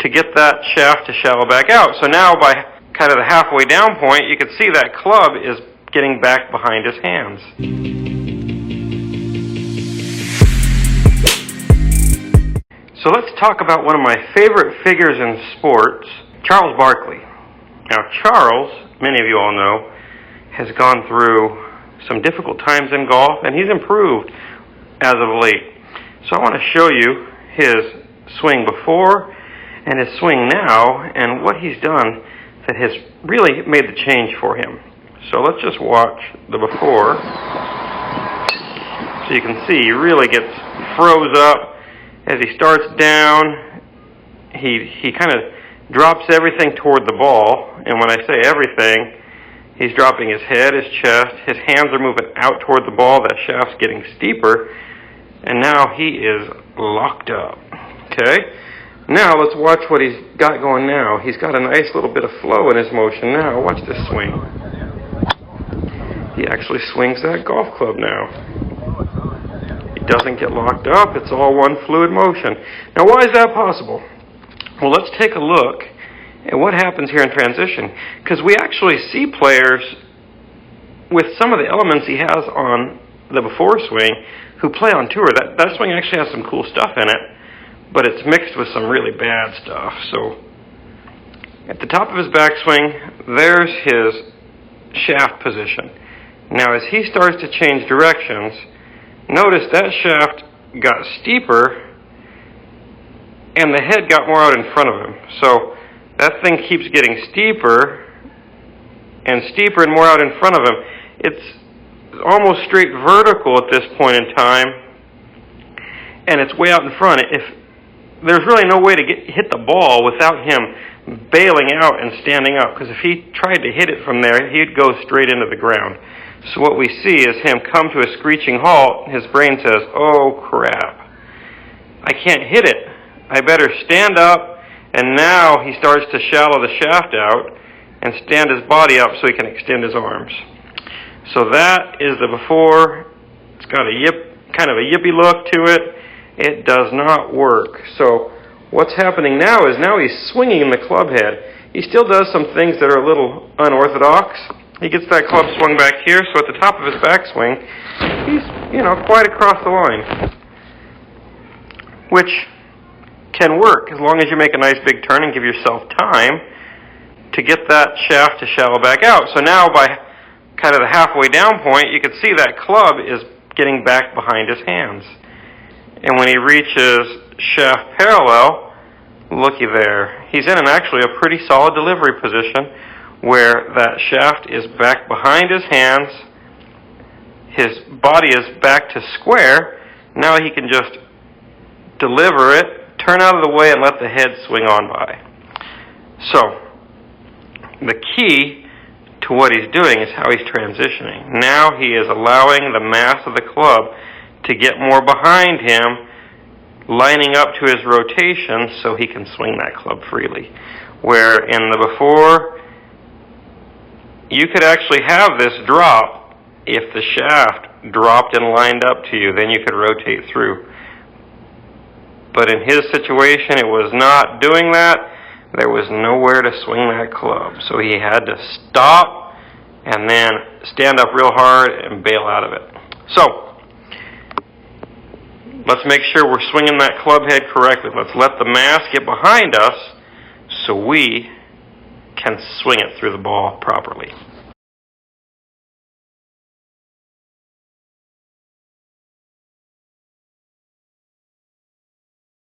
to get that shaft to shallow back out. So now by kind of the halfway down point, you can see that club is getting back behind his hands. So let's talk about one of my favorite figures in sports, Charles Barkley. Now Charles, many of you all know, has gone through some difficult times in golf, and he's improved as of late. So I want to show you his swing before and his swing now, and what he's done that has really made the change for him. So let's just watch the before. So you can see he really gets froze up. As he starts down, he kind of drops everything toward the ball, and when I say everything, he's dropping his head, his chest, his hands are moving out toward the ball, that shaft's getting steeper, and now he is locked up. Okay? Now let's watch what he's got going now. He's got a nice little bit of flow in his motion now. Watch this swing. He actually swings that golf club now. He doesn't get locked up. It's all one fluid motion. Now why is that possible? Well, let's take a look at what happens here in transition, because we actually see players with some of the elements he has on the before swing who play on tour. That swing actually has some cool stuff in it, but it's mixed with some really bad stuff. So at the top of his backswing, there's his shaft position. Now as he starts to change directions, notice that shaft got steeper and the head got more out in front of him. So that thing keeps getting steeper and steeper and more out in front of him. It's almost straight vertical at this point in time, and it's way out in front. If there's really no way to hit the ball without him bailing out and standing up, because if he tried to hit it from there, he'd go straight into the ground. So what we see is him come to a screeching halt. His brain says, oh crap, I can't hit it. I better stand up, and now he starts to shallow the shaft out and stand his body up so he can extend his arms. So that is the before. It's got a kind of a yippy look to it. It does not work. So what's happening now is now he's swinging the club head. He still does some things that are a little unorthodox. He gets that club swung back here, so at the top of his backswing, he's, quite across the line, which can work as long as you make a nice big turn and give yourself time to get that shaft to shallow back out. So now by kind of the halfway down point, you can see that club is getting back behind his hands. And when he reaches shaft parallel, looky there. He's in actually a pretty solid delivery position where that shaft is back behind his hands, his body is back to square. Now he can just deliver it, turn out of the way, and let the head swing on by. So the key to what he's doing is how he's transitioning. Now he is allowing the mass of the club to get more behind him, lining up to his rotation so he can swing that club freely. Where in the before, you could actually have this drop if the shaft dropped and lined up to you, then you could rotate through. But in his situation, it was not doing that. There was nowhere to swing that club. So he had to stop and then stand up real hard and bail out of it. So let's make sure we're swinging that club head correctly. Let's let the mass get behind us so we can swing it through the ball properly.